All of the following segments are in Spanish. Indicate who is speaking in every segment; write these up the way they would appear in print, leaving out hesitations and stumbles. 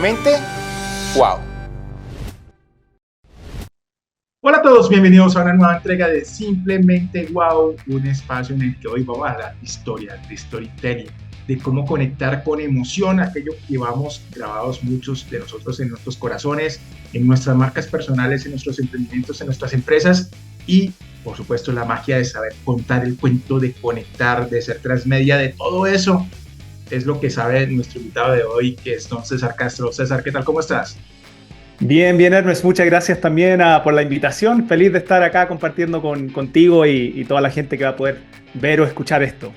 Speaker 1: Simplemente, wow.
Speaker 2: Hola a todos, bienvenidos a una nueva entrega de Simplemente Wow, un espacio en el que hoy vamos a hablar de historia, de storytelling, de cómo conectar con emoción aquello que llevamos grabados muchos de nosotros en nuestros corazones, en nuestras marcas personales, en nuestros emprendimientos, en nuestras empresas y, por supuesto, la magia de saber contar el cuento, de conectar, de ser transmedia, de todo eso es lo que sabe nuestro invitado de hoy, que es don César Castro. César, ¿qué tal? ¿Cómo estás?
Speaker 3: Bien, bien, Ernest, muchas gracias también por la invitación. Feliz de estar acá compartiendo contigo y toda la gente que va a poder ver o escuchar esto.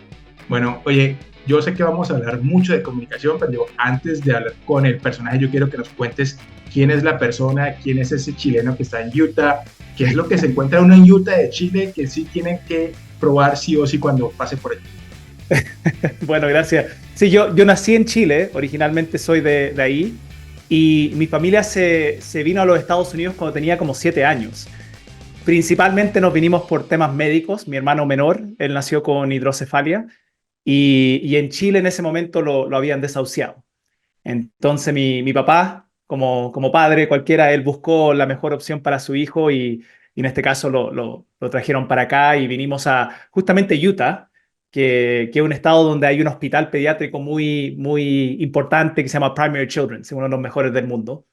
Speaker 2: Bueno, oye, yo sé que vamos a hablar mucho de comunicación, pero antes de hablar con el personaje, yo quiero que nos cuentes quién es la persona, quién es ese chileno que está en Utah, qué es lo que se encuentra uno en Utah de Chile, que sí tienen que probar sí o sí cuando pase por allí.
Speaker 3: Bueno, gracias. Sí, yo nací en Chile, originalmente soy de ahí, y mi familia se vino a los Estados Unidos cuando tenía como 7 años. Principalmente nos vinimos por temas médicos. Mi hermano menor, él nació con hidrocefalia, y en Chile en ese momento lo habían desahuciado. Entonces mi papá, como padre cualquiera, él buscó la mejor opción para su hijo y en este caso lo trajeron para acá y vinimos a justamente Utah, que es un estado donde hay un hospital pediátrico muy importante que se llama Primary Children's, uno de los mejores del mundo.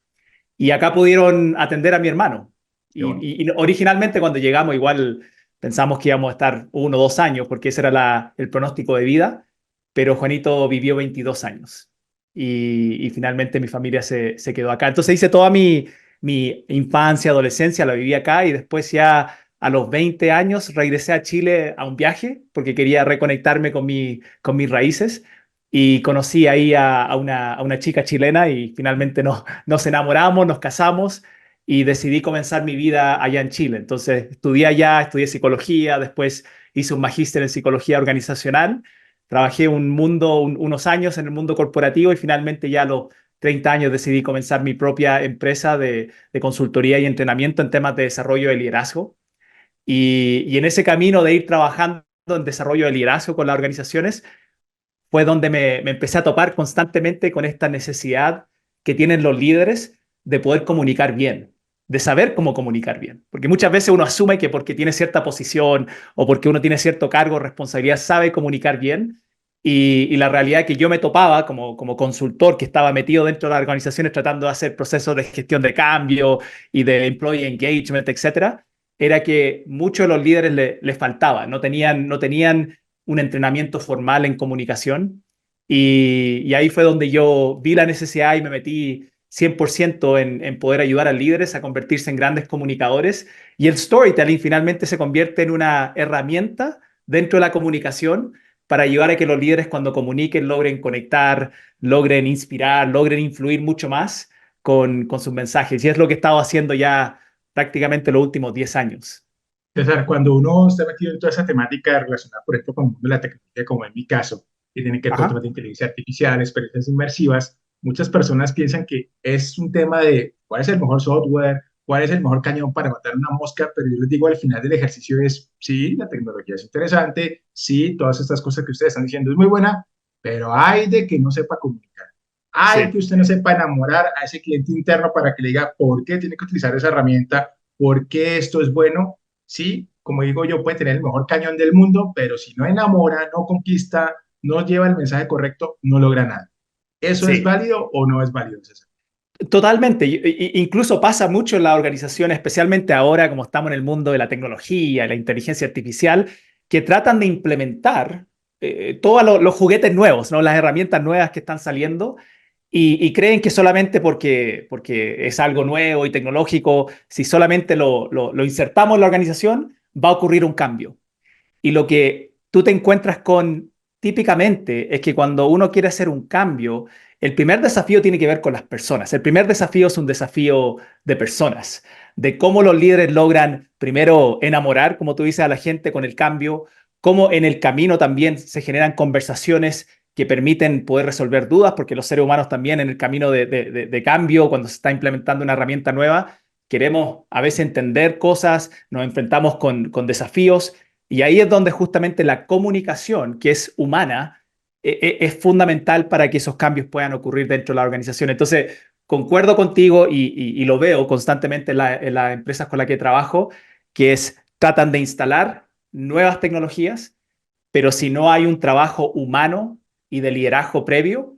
Speaker 3: Y acá pudieron atender a mi hermano.
Speaker 2: Qué bonito.
Speaker 3: Y originalmente cuando llegamos igual pensamos que íbamos a estar 1 o 2 años porque ese era el pronóstico de vida, pero Juanito vivió 22 años y finalmente mi familia se quedó acá. Entonces hice toda mi infancia, adolescencia, la viví acá y después ya a los 20 años regresé a Chile a un viaje porque quería reconectarme con mis raíces y conocí ahí a una chica chilena y finalmente nos enamoramos, nos casamos y decidí comenzar mi vida allá en Chile. Entonces estudié allá, estudié psicología, después hice un magíster en psicología organizacional, trabajé unos años en el mundo corporativo y finalmente ya a los 30 años decidí comenzar mi propia empresa de consultoría y entrenamiento en temas de desarrollo de liderazgo. Y en ese camino de ir trabajando en desarrollo de liderazgo con las organizaciones, fue donde me empecé a topar constantemente con esta necesidad que tienen los líderes de poder comunicar bien, de saber cómo comunicar bien. Porque muchas veces uno asume que porque tiene cierta posición o porque uno tiene cierto cargo o responsabilidad sabe comunicar bien. Y la realidad es que yo me topaba como consultor que estaba metido dentro de las organizaciones tratando de hacer procesos de gestión de cambio y de employee engagement, etcétera, era que muchos de los líderes les faltaba, no tenían un entrenamiento formal en comunicación y ahí fue donde yo vi la necesidad y me metí 100% en poder ayudar a líderes a convertirse en grandes comunicadores y el storytelling finalmente se convierte en una herramienta dentro de la comunicación para ayudar a que los líderes cuando comuniquen logren conectar, logren inspirar, logren influir mucho más con sus mensajes y es lo que he estado haciendo ya prácticamente los últimos 10 años.
Speaker 2: César, cuando uno está metido en toda esa temática relacionada, por ejemplo, con el mundo de la tecnología, como en mi caso, que tiene que ver con temas
Speaker 3: Ajá.
Speaker 2: de inteligencia artificial, experiencias inmersivas, muchas personas piensan que es un tema de cuál es el mejor software, cuál es el mejor cañón para matar una mosca, pero yo les digo al final del ejercicio es, sí, la tecnología es interesante, sí, todas estas cosas que ustedes están diciendo es muy buena, pero hay de que no sepa comunicar. Hay que
Speaker 3: Sí.
Speaker 2: usted no sepa enamorar a ese cliente interno para que le diga por qué tiene que utilizar esa herramienta, por qué esto es bueno. Sí, como digo yo, puede tener el mejor cañón del mundo, pero si no enamora, no conquista, no lleva el mensaje correcto, no logra nada. ¿Eso es
Speaker 3: Sí,
Speaker 2: válido o no es válido, César?
Speaker 3: totalmente. Incluso pasa mucho en la organización, especialmente ahora como estamos en el mundo de la tecnología, la inteligencia artificial, que tratan de implementar todos los juguetes nuevos, ¿no? Las herramientas nuevas que están saliendo y creen que solamente porque es algo nuevo y tecnológico, si solamente lo insertamos en la organización, va a ocurrir un cambio. Y lo que tú te encuentras con típicamente es que cuando uno quiere hacer un cambio, el primer desafío tiene que ver con las personas. El primer desafío es un desafío de personas, de cómo los líderes logran primero enamorar, como tú dices, a la gente con el cambio, cómo en el camino también se generan conversaciones que permiten poder resolver dudas, porque los seres humanos también en el camino de cambio, cuando se está implementando una herramienta nueva, queremos a veces entender cosas, nos enfrentamos con desafíos y ahí es donde justamente la comunicación, que es humana, es fundamental para que esos cambios puedan ocurrir dentro de la organización. Entonces, concuerdo contigo y lo veo constantemente en las empresas con las que trabajo, que tratan de instalar nuevas tecnologías, pero si no hay un trabajo humano y de liderazgo previo,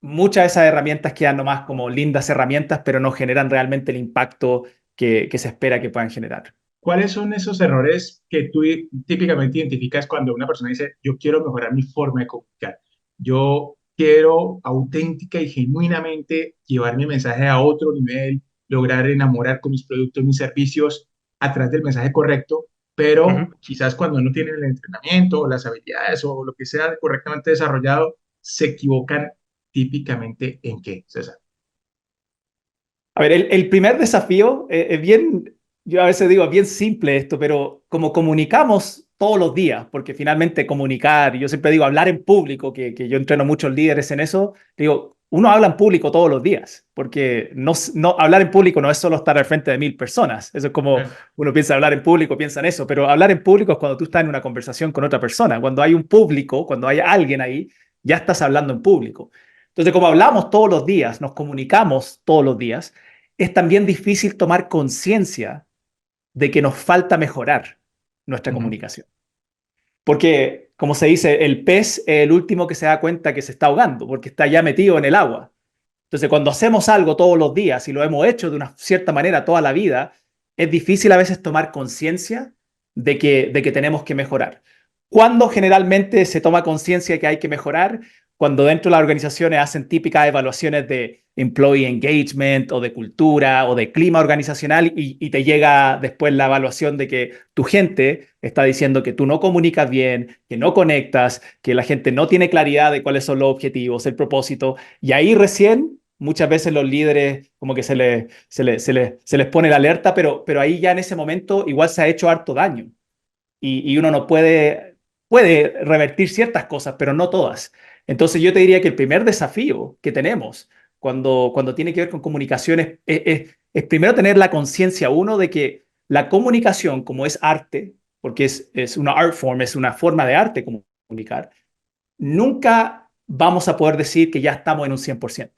Speaker 3: muchas de esas herramientas quedan nomás como lindas herramientas, pero no generan realmente el impacto que se espera que puedan generar.
Speaker 2: ¿Cuáles son esos errores que tú típicamente identificas cuando una persona dice, yo quiero mejorar mi forma de comunicar? Yo quiero auténtica y genuinamente llevar mi mensaje a otro nivel, lograr enamorar con mis productos, mis servicios a través del mensaje correcto, pero
Speaker 3: Ujú.
Speaker 2: quizás cuando no tienen el entrenamiento o las habilidades o lo que sea correctamente desarrollado, se equivocan típicamente en qué, César.
Speaker 3: A ver, el primer desafío es bien, yo a veces digo, es bien simple esto, pero como comunicamos todos los días, porque finalmente comunicar, y yo siempre digo hablar en público, que yo entreno muchos líderes en eso, digo, uno habla en público todos los días, porque hablar en público no es solo estar al frente de 1000 personas, eso es como uno piensa hablar en público, piensa en eso, pero hablar en público es cuando tú estás en una conversación con otra persona, cuando hay un público, cuando hay alguien ahí, ya estás hablando en público. Entonces, como hablamos todos los días, nos comunicamos todos los días, es también difícil tomar conciencia de que nos falta mejorar nuestra
Speaker 2: Ujú.
Speaker 3: comunicación. Porque, como se dice, el pez es el último que se da cuenta que se está ahogando, porque está ya metido en el agua. Entonces, cuando hacemos algo todos los días y lo hemos hecho de una cierta manera toda la vida, es difícil a veces tomar conciencia de que tenemos que mejorar. ¿Cuándo generalmente se toma conciencia de que hay que mejorar? Cuando dentro de las organizaciones hacen típicas evaluaciones de employee engagement o de cultura o de clima organizacional y te llega después la evaluación de que tu gente está diciendo que tú no comunicas bien, que no conectas, que la gente no tiene claridad de cuáles son los objetivos, el propósito, y ahí recién muchas veces los líderes como que se les pone la alerta, pero ahí ya en ese momento igual se ha hecho harto daño y uno no puede revertir ciertas cosas, pero no todas. Entonces yo te diría que el primer desafío que tenemos cuando tiene que ver con comunicaciones es primero tener la conciencia uno de que la comunicación como es arte, porque es una art form, es una forma de arte comunicar, nunca vamos a poder decir que ya estamos en un 100%.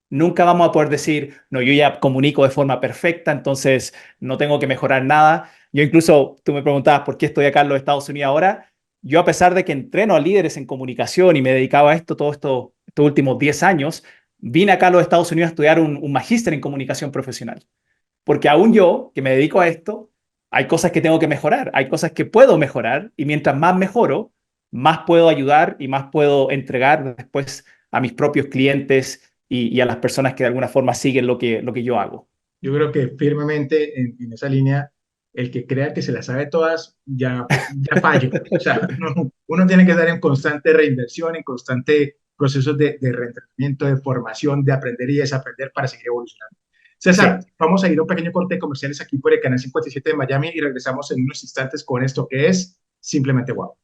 Speaker 3: Nunca vamos a poder decir, no, yo ya comunico de forma perfecta, entonces no tengo que mejorar nada. Yo incluso, tú me preguntabas por qué estoy acá en los Estados Unidos ahora. Yo a pesar de que entreno a líderes en comunicación y me dedicaba a esto estos últimos 10 años, vine acá a los Estados Unidos a estudiar un magíster en comunicación profesional. Porque aún yo, que me dedico a esto, hay cosas que tengo que mejorar, hay cosas que puedo mejorar y mientras más mejoro, más puedo ayudar y más puedo entregar después a mis propios clientes y a las personas que de alguna forma siguen lo que yo hago.
Speaker 2: Yo creo que firmemente en esa línea, el que crea que se las sabe todas, ya falló. O sea, uno tiene que estar en constante reinversión, en constante procesos de reentrenamiento, de formación, de aprender y desaprender para seguir evolucionando. César,
Speaker 3: Sí.
Speaker 2: vamos a ir a un pequeño corte de comerciales aquí por el canal 57 de Miami y regresamos en unos instantes con esto que es Simplemente Wow.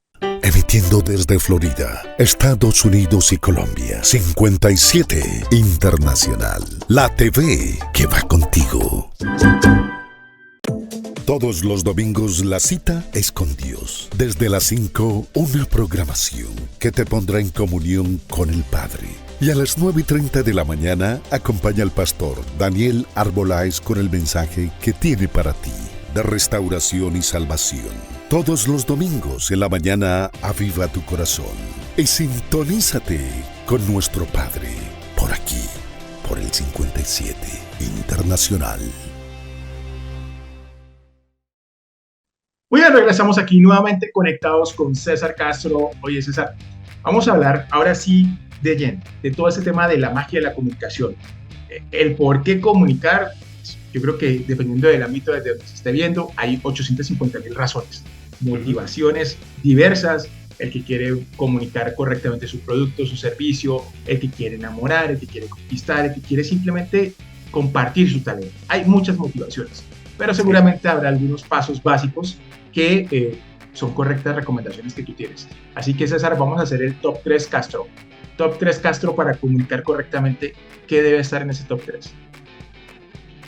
Speaker 1: Emitiendo desde Florida, Estados Unidos y Colombia. 57 Internacional. La TV que va contigo. Todos los domingos la cita es con Dios. Desde las 5, una programación que te pondrá en comunión con el Padre. Y a las 9:30 de la mañana acompaña al pastor Daniel Arbolais con el mensaje que tiene para ti de restauración y salvación. Todos los domingos en la mañana aviva tu corazón y sintonízate con nuestro Padre por aquí, por el 57 Internacional.
Speaker 2: Muy bien, regresamos aquí nuevamente conectados con César Castro. Oye, César, vamos a hablar ahora sí de lleno, de todo ese tema de la magia de la comunicación. El por qué comunicar, yo creo que dependiendo del ámbito desde donde se esté viendo, hay 850,000 razones, motivaciones diversas, el que quiere comunicar correctamente su producto, su servicio, el que quiere enamorar, el que quiere conquistar, el que quiere simplemente compartir su talento. Hay muchas motivaciones, pero seguramente habrá algunos pasos básicos que son correctas recomendaciones que tú tienes. Así que César, vamos a hacer el top 3 Castro. Top 3 Castro para comunicar correctamente. ¿Qué debe estar en ese top 3?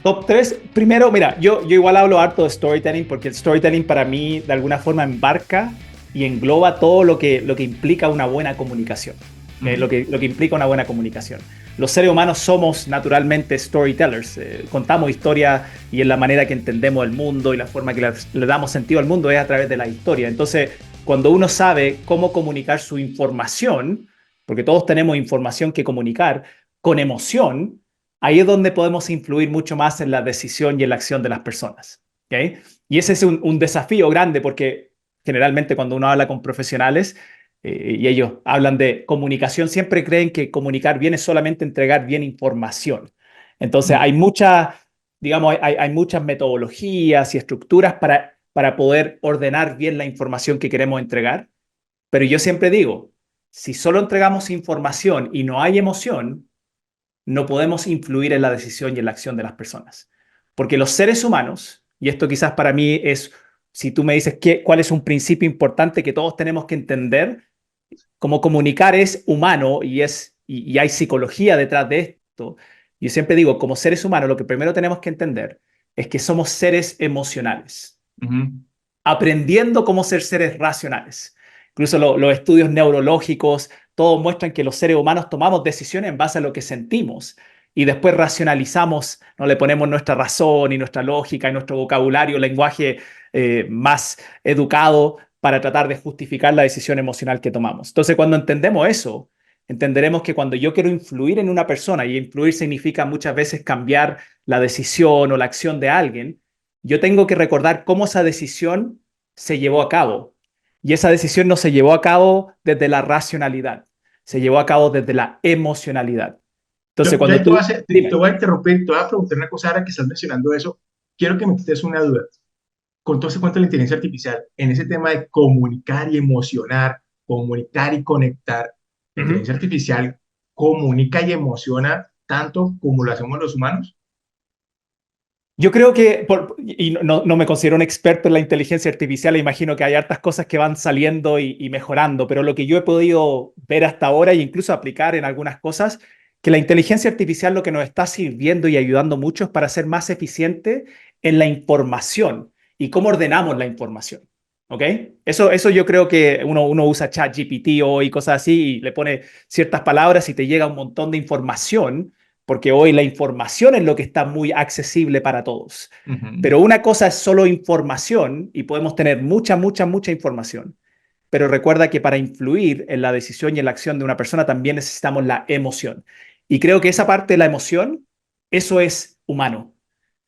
Speaker 3: Top 3, primero, mira, yo igual hablo harto de storytelling porque el storytelling para mí de alguna forma embarca y engloba todo lo que implica una buena comunicación. lo que implica una buena comunicación. Los seres humanos somos naturalmente storytellers, contamos historias y en la manera que entendemos el mundo y la forma que le damos sentido al mundo es a través de la historia. Entonces, cuando uno sabe cómo comunicar su información, porque todos tenemos información que comunicar con emoción, ahí es donde podemos influir mucho más en la decisión y en la acción de las personas. ¿Okay? Y ese es un desafío grande porque generalmente cuando uno habla con profesionales y ellos hablan de comunicación, siempre creen que comunicar bien es solamente entregar bien información. Entonces hay muchas, digamos, hay muchas metodologías y estructuras para poder ordenar bien la información que queremos entregar. Pero yo siempre digo, si solo entregamos información y no hay emoción, no podemos influir en la decisión y en la acción de las personas. Porque los seres humanos, y esto quizás para mí es, si tú me dices cuál es un principio importante que todos tenemos que entender, como comunicar es humano y hay psicología detrás de esto. Yo siempre digo, como seres humanos, lo que primero tenemos que entender es que somos seres emocionales, aprendiendo cómo ser seres racionales. Incluso los estudios neurológicos, todos muestran que los seres humanos tomamos decisiones en base a lo que sentimos y después racionalizamos, no le ponemos nuestra razón y nuestra lógica y nuestro vocabulario, lenguaje más educado para tratar de justificar la decisión emocional que tomamos. Entonces, cuando entendemos eso, entenderemos que cuando yo quiero influir en una persona, y influir significa muchas veces cambiar la decisión o la acción de alguien, yo tengo que recordar cómo esa decisión se llevó a cabo. Y esa decisión no se llevó a cabo desde la racionalidad, se llevó a cabo desde la emocionalidad. Entonces,
Speaker 2: Yo
Speaker 3: cuando
Speaker 2: ahí te
Speaker 3: tú...
Speaker 2: voy a, te
Speaker 3: Dime.
Speaker 2: voy a interrumpir, te voy a preguntar una cosa ahora que estás mencionando eso. Quiero que me quites una duda. Con todo ese cuento de la inteligencia artificial, en ese tema de comunicar y emocionar, comunicar y conectar, la
Speaker 3: Ujú.
Speaker 2: inteligencia artificial comunica y emociona tanto como lo hacemos los humanos.
Speaker 3: Yo creo que, y no me considero un experto en la inteligencia artificial, imagino que hay hartas cosas que van saliendo y mejorando, pero lo que yo he podido ver hasta ahora e incluso aplicar en algunas cosas, que la inteligencia artificial lo que nos está sirviendo y ayudando mucho es para ser más eficiente en la información y cómo ordenamos la información. ¿Ok? Eso yo creo que uno usa ChatGPT o y cosas así y le pone ciertas palabras y te llega un montón de información porque hoy la información es lo que está muy accesible para todos.
Speaker 2: Ujú.
Speaker 3: Pero una cosa es solo información y podemos tener mucha información. Pero recuerda que para influir en la decisión y en la acción de una persona también necesitamos la emoción. Y creo que esa parte de la emoción, eso es humano.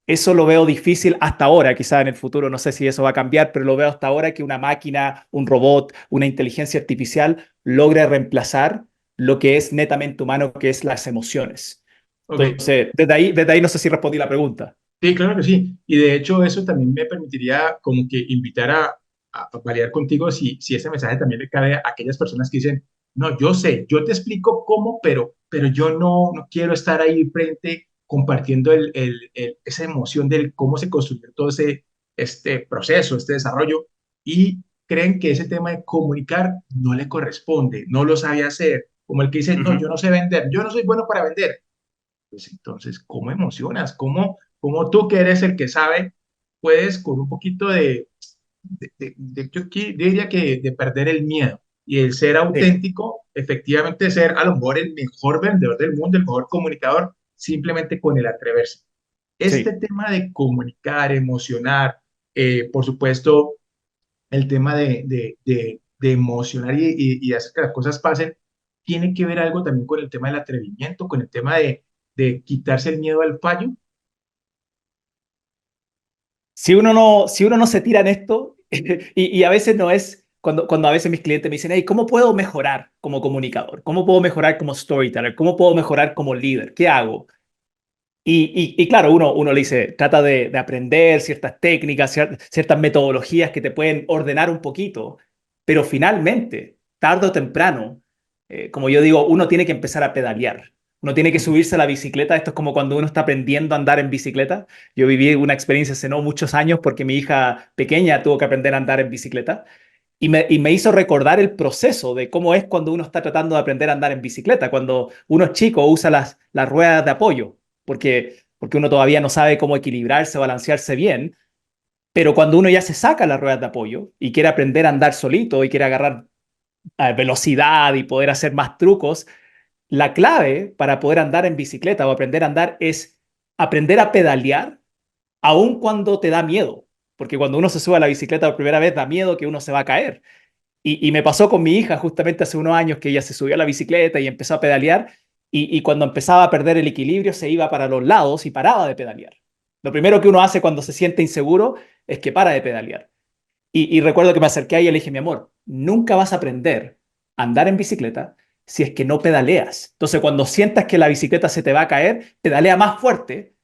Speaker 3: Eso lo veo difícil hasta ahora, quizá en el futuro no sé si eso va a cambiar, pero lo veo hasta ahora que una máquina, un robot, una inteligencia artificial logre reemplazar lo que es netamente humano, que es las emociones.
Speaker 2: Ok,
Speaker 3: Entonces, desde ahí no sé si respondí la pregunta.
Speaker 2: sí, claro que sí. Y de hecho eso también me permitiría como que invitar a validar contigo si ese mensaje también le cabe a aquellas personas que dicen, no, yo sé, yo te explico cómo, pero yo no quiero estar ahí frente compartiendo esa emoción del cómo se construyó todo este proceso, este desarrollo, y creen que ese tema de comunicar no le corresponde, no lo sabe hacer. Como el que dice, no, yo
Speaker 3: Ujú.
Speaker 2: no sé vender, yo no soy bueno para vender. Pues entonces, ¿cómo emocionas? ¿Cómo tú que eres el que sabe, puedes con un poquito yo diría que de perder el miedo y el ser
Speaker 3: Sí,
Speaker 2: auténtico, efectivamente ser a lo mejor el mejor vendedor del mundo, el mejor comunicador, simplemente con el atreverse? Este
Speaker 3: sí.
Speaker 2: tema de comunicar, emocionar, por supuesto, el tema de emocionar y hacer que las cosas pasen, tiene que ver algo también con el tema del atrevimiento, con el tema de quitarse el miedo al fallo.
Speaker 3: Si uno no se tira en esto, y a veces no es, cuando a veces mis clientes me dicen, hey, ¿cómo puedo mejorar como comunicador? ¿Cómo puedo mejorar como storyteller? ¿Cómo puedo mejorar como líder? ¿Qué hago? Y claro, uno le dice, trata de aprender ciertas técnicas, ciertas metodologías que te pueden ordenar un poquito, pero finalmente, tarde o temprano, como yo digo, uno tiene que empezar a pedalear. Uno tiene que subirse a la bicicleta. Esto es como cuando uno está aprendiendo a andar en bicicleta. Yo viví una experiencia hace no muchos años porque mi hija pequeña tuvo que aprender a andar en bicicleta y me hizo recordar el proceso de cómo es cuando uno está tratando de aprender a andar en bicicleta, cuando uno es chico usa las ruedas de apoyo, porque uno todavía no sabe cómo equilibrarse, balancearse bien, pero cuando uno ya se saca las ruedas de apoyo y quiere aprender a andar solito y quiere agarrar velocidad y poder hacer más trucos. La clave para poder andar en bicicleta o aprender a andar es aprender a pedalear aun cuando te da miedo. Porque cuando uno se sube a la bicicleta por primera vez da miedo que uno se va a caer. Y me pasó con mi hija justamente hace unos años que ella se subió a la bicicleta y empezó a pedalear y cuando empezaba a perder el equilibrio se iba para los lados y paraba de pedalear. Lo primero que uno hace cuando se siente inseguro es que para de pedalear. Y recuerdo que me acerqué a ella y le dije, mi amor, nunca vas a aprender a andar en bicicleta si es que no pedaleas. Entonces, cuando sientas que la bicicleta se te va a caer, pedalea más fuerte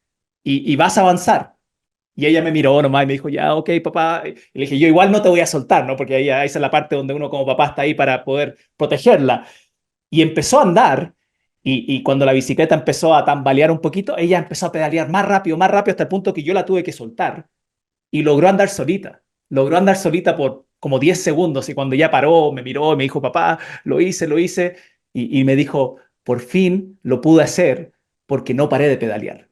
Speaker 3: y vas a avanzar. Y ella me miró nomás y me dijo, ya, ok, papá. Y le dije, yo igual no te voy a soltar, ¿no? Porque ahí, esa es la parte donde uno como papá está ahí para poder protegerla. Y empezó a andar y cuando la bicicleta empezó a tambalear un poquito, ella empezó a pedalear más rápido hasta el punto que yo la tuve que soltar y logró andar solita. Logró andar solita por como 10 segundos y cuando ya paró, me miró y me dijo, papá, lo hice. Y me dijo, por fin lo pude hacer porque no paré de pedalear.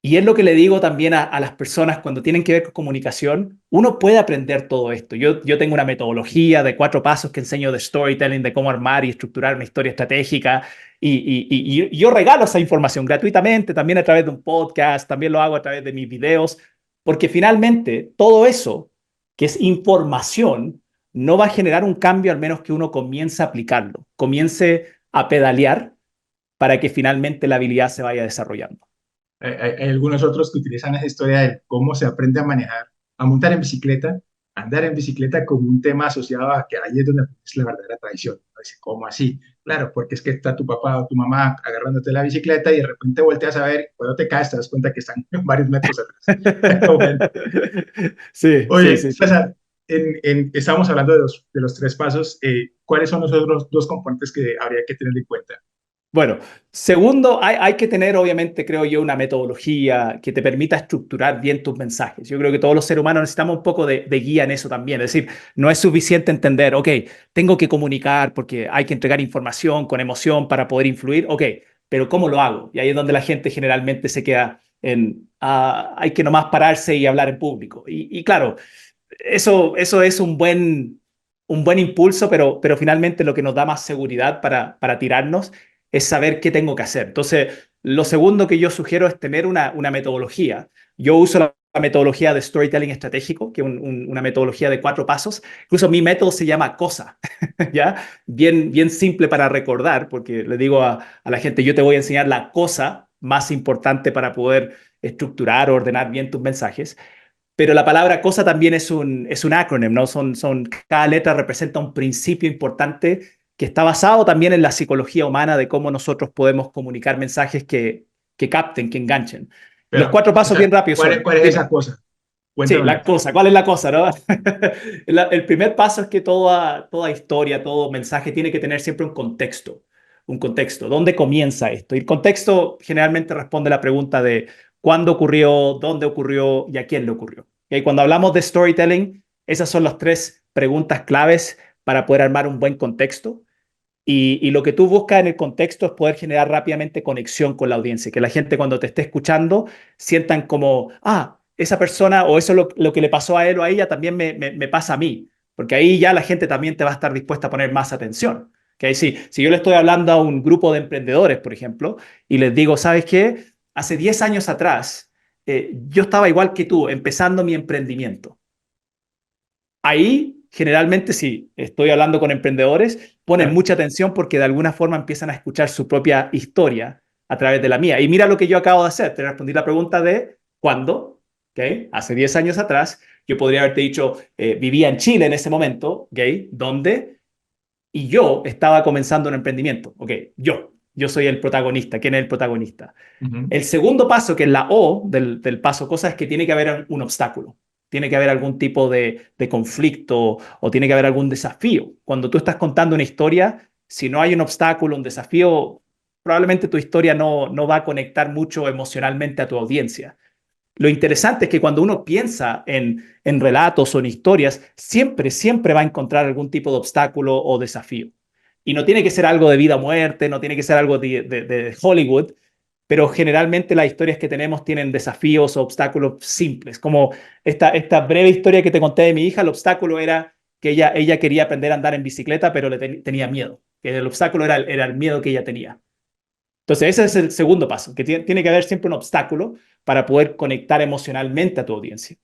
Speaker 3: Y es lo que le digo también a las personas cuando tienen que ver con comunicación. Uno puede aprender todo esto. Yo tengo una metodología de 4 pasos que enseño de storytelling, de cómo armar y estructurar una historia estratégica. Y yo regalo esa información gratuitamente, también a través de un podcast, también lo hago a través de mis videos, porque finalmente todo eso, que es información, no va a generar un cambio al menos que uno comience a aplicarlo, comience a pedalear para que finalmente la habilidad se vaya desarrollando.
Speaker 2: Hay algunos otros que utilizan esa historia de cómo se aprende a manejar, a montar en bicicleta, andar en bicicleta como un tema asociado a que ahí es donde es la verdadera tradición. ¿No? Dice, ¿cómo así? Claro, porque es que está tu papá o tu mamá agarrándote la bicicleta y de repente volteas a ver, cuando te caes te das cuenta que están varios metros atrás. Bueno,
Speaker 3: Sí, sí,
Speaker 2: oye,
Speaker 3: sí, sí.
Speaker 2: César, estábamos hablando de los 3 pasos. ¿Cuáles son los otros 2 componentes que habría que tener en cuenta?
Speaker 3: Bueno, segundo, hay que tener, obviamente, creo yo, una metodología que te permita estructurar bien tus mensajes. Yo creo que todos los seres humanos necesitamos un poco de guía en eso también. Es decir, no es suficiente entender, ok, tengo que comunicar porque hay que entregar información con emoción para poder influir, ok, pero ¿cómo lo hago? Y ahí es donde la gente generalmente se queda en, hay que nomás pararse y hablar en público. Y claro, eso es un buen impulso, pero finalmente lo que nos da más seguridad para tirarnos es saber qué tengo que hacer. Entonces, lo segundo que yo sugiero es tener una metodología. Yo uso la metodología de storytelling estratégico, que es una metodología de 4 pasos. Incluso mi método se llama COSA, ¿ya? Bien simple para recordar, porque le digo a la gente, yo te voy a enseñar la cosa más importante para poder estructurar o ordenar bien tus mensajes. Pero la palabra cosa también es un acrónimo, ¿no? Cada letra representa un principio importante que está basado también en la psicología humana de cómo nosotros podemos comunicar mensajes que capten, que enganchen. Los
Speaker 2: Pero,
Speaker 3: 4 pasos bien rápidos son,
Speaker 2: cuál es esa
Speaker 3: dime,
Speaker 2: cosa?
Speaker 3: sí, la
Speaker 2: Cuéntamela.
Speaker 3: cosa, ¿cuál es la cosa, no? El primer paso es que toda historia, todo mensaje tiene que tener siempre un contexto. Un contexto. ¿Dónde comienza esto? Y el contexto generalmente responde a la pregunta de cuándo ocurrió, dónde ocurrió y a quién le ocurrió. Y cuando hablamos de storytelling, esas son las 3 preguntas claves para poder armar un buen contexto. Y lo que tú buscas en el contexto es poder generar rápidamente conexión con la audiencia, que la gente cuando te esté escuchando sientan como, esa persona o eso es lo que le pasó a él o a ella también me pasa a mí, porque ahí ya la gente también te va a estar dispuesta a poner más atención. ¿Okay? Si yo le estoy hablando a un grupo de emprendedores, por ejemplo, y les digo, ¿sabes qué? Hace 10 años atrás, yo estaba igual que tú, empezando mi emprendimiento. Ahí, generalmente, si estoy hablando con emprendedores, ponen
Speaker 2: Claro.
Speaker 3: mucha atención porque de alguna forma empiezan a escuchar su propia historia a través de la mía. Y mira lo que yo acabo de hacer. Te respondí la pregunta de ¿cuándo? ¿Okay? Hace 10 años atrás, yo podría haberte dicho, vivía en Chile en ese momento, ¿okay? ¿Dónde? Y yo estaba comenzando un emprendimiento. ¿Ok? Yo soy el protagonista. ¿Quién es el protagonista?
Speaker 2: Ujú.
Speaker 3: El segundo paso, que es la O del paso cosa, es que tiene que haber un obstáculo. Tiene que haber algún tipo de conflicto o tiene que haber algún desafío. Cuando tú estás contando una historia, si no hay un obstáculo, un desafío, probablemente tu historia no va a conectar mucho emocionalmente a tu audiencia. Lo interesante es que cuando uno piensa en relatos o en historias, siempre va a encontrar algún tipo de obstáculo o desafío. Y no tiene que ser algo de vida o muerte, no tiene que ser algo de Hollywood, pero generalmente las historias que tenemos tienen desafíos o obstáculos simples. Como esta breve historia que te conté de mi hija, el obstáculo era que ella quería aprender a andar en bicicleta, pero tenía miedo, que el obstáculo era el miedo que ella tenía. Entonces, ese es el segundo paso, que tiene que haber siempre un obstáculo para poder conectar emocionalmente a tu audiencia.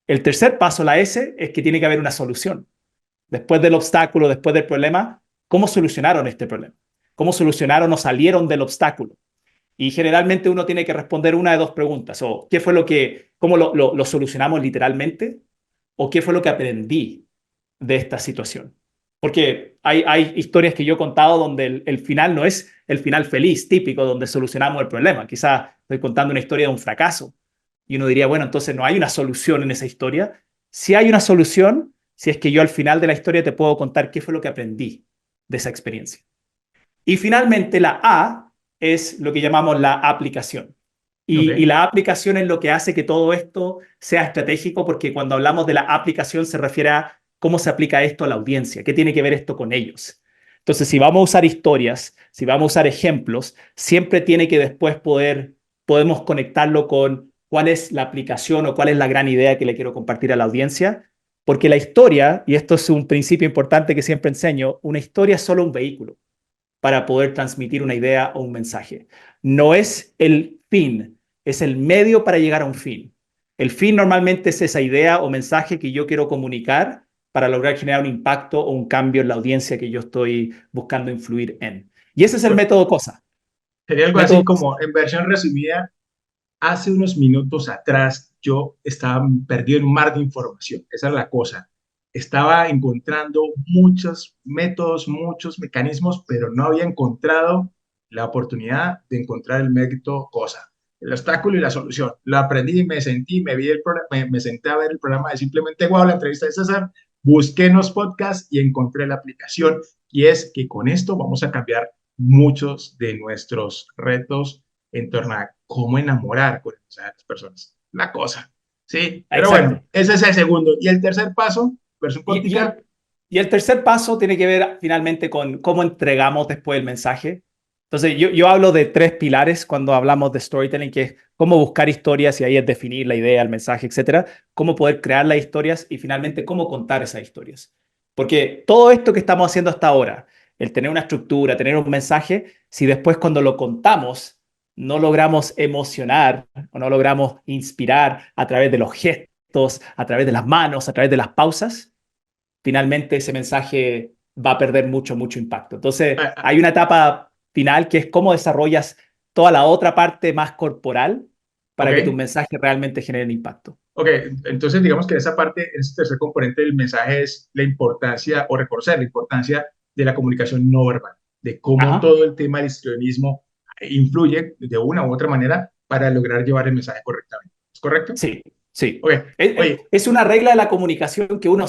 Speaker 3: El tercer paso, la S, es que tiene que haber una solución. Después del obstáculo, después del problema, ¿cómo solucionaron este problema? ¿Cómo solucionaron o salieron del obstáculo? Y generalmente uno tiene que responder una de dos preguntas. O ¿qué fue cómo lo solucionamos literalmente? ¿O qué fue lo que aprendí de esta situación? Porque hay historias que yo he contado donde el final no es el final feliz, típico, donde solucionamos el problema. Quizás estoy contando una historia de un fracaso. Y uno diría, bueno, entonces no hay una solución en esa historia. Si hay una solución, si es que yo al final de la historia te puedo contar qué fue lo que aprendí de esa experiencia. Y finalmente la A es lo que llamamos la aplicación. Y
Speaker 2: Ok.
Speaker 3: la aplicación es lo que hace que todo esto sea estratégico, porque cuando hablamos de la aplicación se refiere a cómo se aplica esto a la audiencia, qué tiene que ver esto con ellos. Entonces, si vamos a usar historias, si vamos a usar ejemplos, siempre tiene que después podemos conectarlo con cuál es la aplicación o cuál es la gran idea que le quiero compartir a la audiencia, porque la historia, y esto es un principio importante que siempre enseño, una historia es solo un vehículo para poder transmitir una idea o un mensaje. No es el fin, es el medio para llegar a un fin. El fin normalmente es esa idea o mensaje que yo quiero comunicar para lograr generar un impacto o un cambio en la audiencia que yo estoy buscando influir en. Y ese es el método COSA.
Speaker 2: Sería algo así
Speaker 3: Método COSA.
Speaker 2: como, en versión resumida, hace unos minutos atrás yo estaba perdido en un mar de información. Esa es la cosa. Estaba encontrando muchos métodos, muchos mecanismos, pero no había encontrado la oportunidad de encontrar el método cosa, el obstáculo y la solución. Lo aprendí, me sentí, me senté a ver el programa de Simplemente Guau, la entrevista de César, busqué en los podcasts y encontré la aplicación. Y es que con esto vamos a cambiar muchos de nuestros retos en torno a cómo enamorar con a las personas. La cosa, ¿sí? Pero bueno,
Speaker 3: Exacto.
Speaker 2: ese es el segundo. Y el tercer paso, versión
Speaker 3: Y, y
Speaker 2: cortica,
Speaker 3: el, y el tercer paso tiene que ver finalmente con cómo entregamos después el mensaje. Entonces, yo hablo de tres pilares cuando hablamos de storytelling, que es cómo buscar historias, y ahí es definir la idea, el mensaje, etcétera, cómo poder crear las historias y finalmente cómo contar esas historias. Porque todo esto que estamos haciendo hasta ahora, el tener una estructura, tener un mensaje, si después cuando lo contamos no logramos emocionar o no logramos inspirar a través de los gestos, a través de las manos, a través de las pausas, finalmente ese mensaje va a perder mucho, mucho impacto. Entonces,
Speaker 2: ah, ah,
Speaker 3: hay una etapa final que es cómo desarrollas toda la otra parte más corporal para que tus
Speaker 2: ok,
Speaker 3: mensajes realmente generen impacto.
Speaker 2: ok, entonces digamos que esa parte, ese tercer componente del mensaje es la importancia o reconocer la importancia de la comunicación no verbal, de cómo
Speaker 3: Ajá.
Speaker 2: todo el tema del histrionismo influye de una u otra manera para lograr llevar el mensaje correctamente. ¿Es correcto?
Speaker 3: Sí, sí.
Speaker 2: Ok,
Speaker 3: Es,
Speaker 2: oye,
Speaker 3: es una regla de la comunicación que uno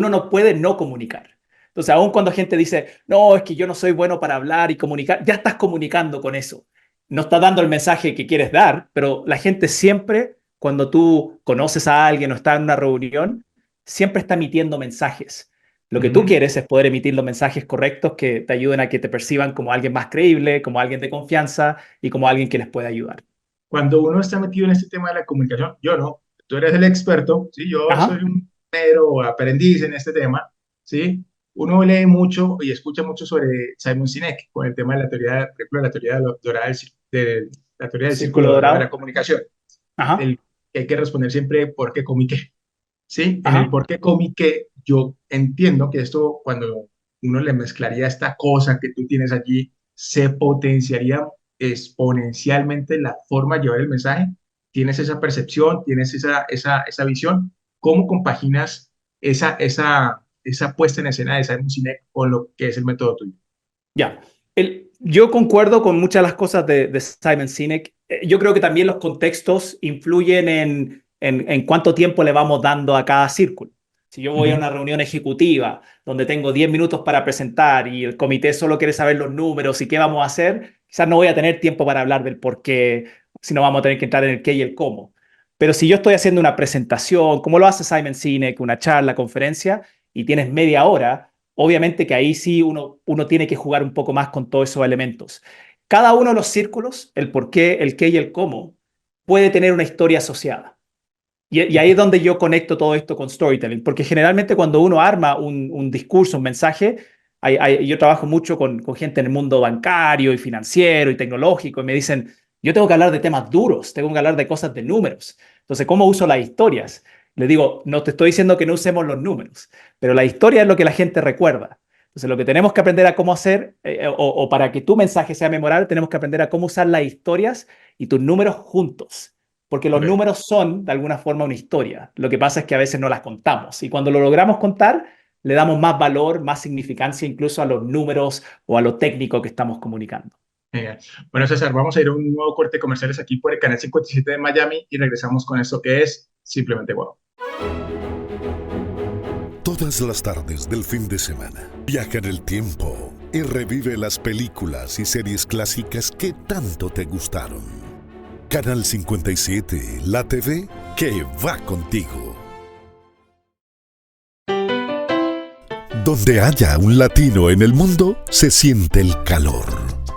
Speaker 3: no puede no comunicar. Entonces, aun cuando gente dice, no, es que yo no soy bueno para hablar y comunicar, ya estás comunicando con eso. No estás dando el mensaje que quieres dar, pero la gente siempre, cuando tú conoces a alguien o estás en una reunión, siempre está emitiendo mensajes. Lo que tú
Speaker 2: ujú.
Speaker 3: quieres es poder emitir los mensajes correctos que te ayuden a que te perciban como alguien más creíble, como alguien de confianza y como alguien que les puede ayudar.
Speaker 2: Cuando uno está metido en este tema de la comunicación, yo no, tú eres el experto, ¿sí? Yo soy
Speaker 3: Ajá.
Speaker 2: un mero aprendiz en este tema, ¿sí? Uno lee mucho y escucha mucho sobre Simon Sinek con el tema de la teoría, por ejemplo, la teoría dorada la teoría del círculo
Speaker 3: Círculo
Speaker 2: dorado de la
Speaker 3: dorado.
Speaker 2: comunicación,
Speaker 3: Ajá.
Speaker 2: el que hay que responder siempre por qué comí qué, ¿sí? En el
Speaker 3: Ajá.
Speaker 2: por qué comí qué, yo entiendo que esto, cuando uno le mezclaría esta cosa que tú tienes allí, se potenciaría exponencialmente la forma de llevar el mensaje. Tienes esa percepción, tienes esa visión. ¿Cómo compaginas esa puesta en escena de Simon Sinek con lo que es el método tuyo?
Speaker 3: Ya. Yo concuerdo con muchas de las cosas de Simon Sinek. Yo creo que también los contextos influyen en cuánto tiempo le vamos dando a cada círculo. Si yo voy a
Speaker 2: Ujú.
Speaker 3: una reunión ejecutiva donde tengo 10 minutos para presentar y el comité solo quiere saber los números y qué vamos a hacer, quizás no voy a tener tiempo para hablar del por qué, sino vamos a tener que entrar en el qué y el cómo. Pero si yo estoy haciendo una presentación, como lo hace Simon Sinek, una charla, conferencia, y tienes media hora, obviamente que ahí sí uno tiene que jugar un poco más con todos esos elementos. Cada uno de los círculos, el por qué, el qué y el cómo, puede tener una historia asociada. Y ahí es donde yo conecto todo esto con storytelling, porque generalmente cuando uno arma un discurso, un mensaje, yo trabajo mucho con gente en el mundo bancario y financiero y tecnológico, y me dicen, yo tengo que hablar de temas duros, tengo que hablar de cosas de números. Entonces, ¿cómo uso las historias? Le digo, no te estoy diciendo que no usemos los números, pero la historia es lo que la gente recuerda. Entonces, lo que tenemos que aprender a cómo hacer, o para que tu mensaje sea memorable, tenemos que aprender a cómo usar las historias y tus números juntos. Porque los
Speaker 2: Ok.
Speaker 3: números son, de alguna forma, una historia. Lo que pasa es que a veces no las contamos. Y cuando lo logramos contar, le damos más valor, más significancia incluso a los números o a lo técnico que estamos comunicando.
Speaker 2: Genial. Bueno, César, vamos a ir a un nuevo corte de comerciales aquí por el canal 57 de Miami y regresamos con esto que es Simplemente Wow.
Speaker 1: Todas las tardes del fin de semana, viaja en el tiempo y revive las películas y series clásicas que tanto te gustaron. Canal 57, la TV que va contigo. Donde haya un latino en el mundo, se siente el calor.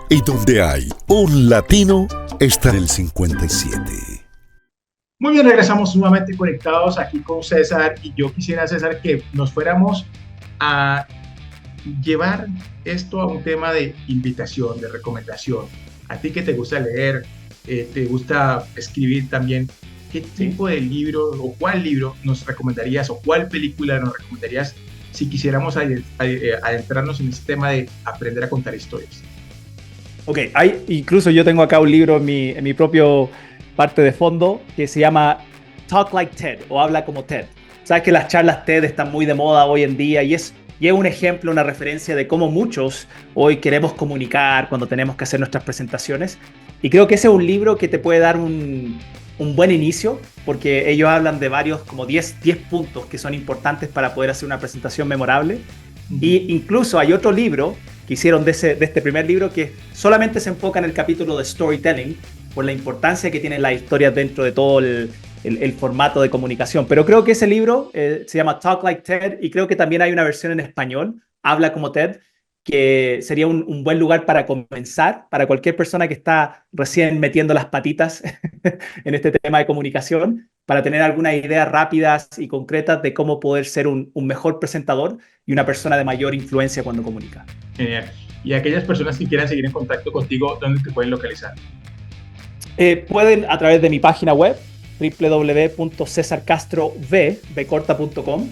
Speaker 1: Y donde hay un latino, está el 57.
Speaker 2: Muy bien, regresamos nuevamente conectados aquí con César y yo quisiera, César, que nos fuéramos a llevar esto a un tema de invitación, de recomendación. A ti que te gusta leer, te gusta escribir también, ¿qué
Speaker 3: ¿Sí?
Speaker 2: tipo de libro o cuál libro nos recomendarías o cuál película nos recomendarías si quisiéramos adentrarnos en este tema de aprender a contar historias?
Speaker 3: Ok, incluso yo tengo acá un libro en mi propio parte de fondo que se llama Talk Like TED o Habla como TED. Sabes que las charlas TED están muy de moda hoy en día y es un ejemplo, una referencia de cómo muchos hoy queremos comunicar cuando tenemos que hacer nuestras presentaciones. Y creo que ese es un libro que te puede dar un buen inicio porque ellos hablan de varios, como 10 puntos que son importantes para poder hacer una presentación memorable. Y incluso hay otro libro que hicieron de este primer libro que solamente se enfoca en el capítulo de storytelling por la importancia que tienen las historias dentro de todo el formato de comunicación. Pero creo que ese libro se llama Talk Like TED y creo que también hay una versión en español, Habla como TED, que sería un buen lugar para comenzar para cualquier persona que está recién metiendo las patitas en este tema de comunicación, para tener algunas ideas rápidas y concretas de cómo poder ser un mejor presentador y una persona de mayor influencia cuando comunica.
Speaker 2: Genial. Y aquellas personas que quieran seguir en contacto contigo, ¿dónde te pueden localizar?
Speaker 3: Pueden a través de mi página web www.cesarcastrov.com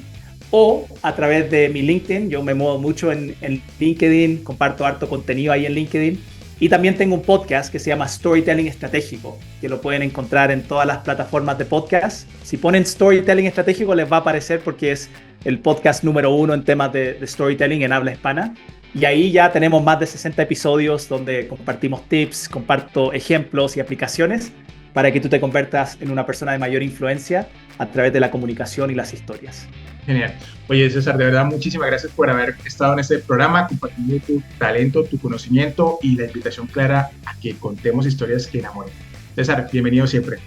Speaker 3: o a través de mi LinkedIn. Yo me muevo mucho en LinkedIn, comparto harto contenido ahí en LinkedIn. Y también tengo un podcast que se llama Storytelling Estratégico, que lo pueden encontrar en todas las plataformas de podcast. Si ponen Storytelling Estratégico les va a aparecer porque es el podcast número 1 en temas de storytelling en habla hispana. Y ahí ya tenemos más de 60 episodios donde compartimos tips, comparto ejemplos y aplicaciones para que tú te conviertas en una persona de mayor influencia a través de la comunicación y las historias.
Speaker 2: Genial. Oye, César, de verdad, muchísimas gracias por haber estado en este programa, compartiendo tu talento, tu conocimiento y la invitación clara a que contemos historias que enamoren. César, bienvenido siempre.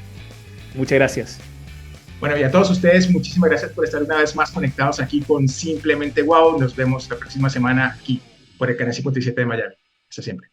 Speaker 3: Muchas gracias.
Speaker 2: Bueno, y a todos ustedes, muchísimas gracias por estar una vez más conectados aquí con Simplemente Wow. Nos vemos la próxima semana aquí por el canal 57 de Miami. Hasta siempre.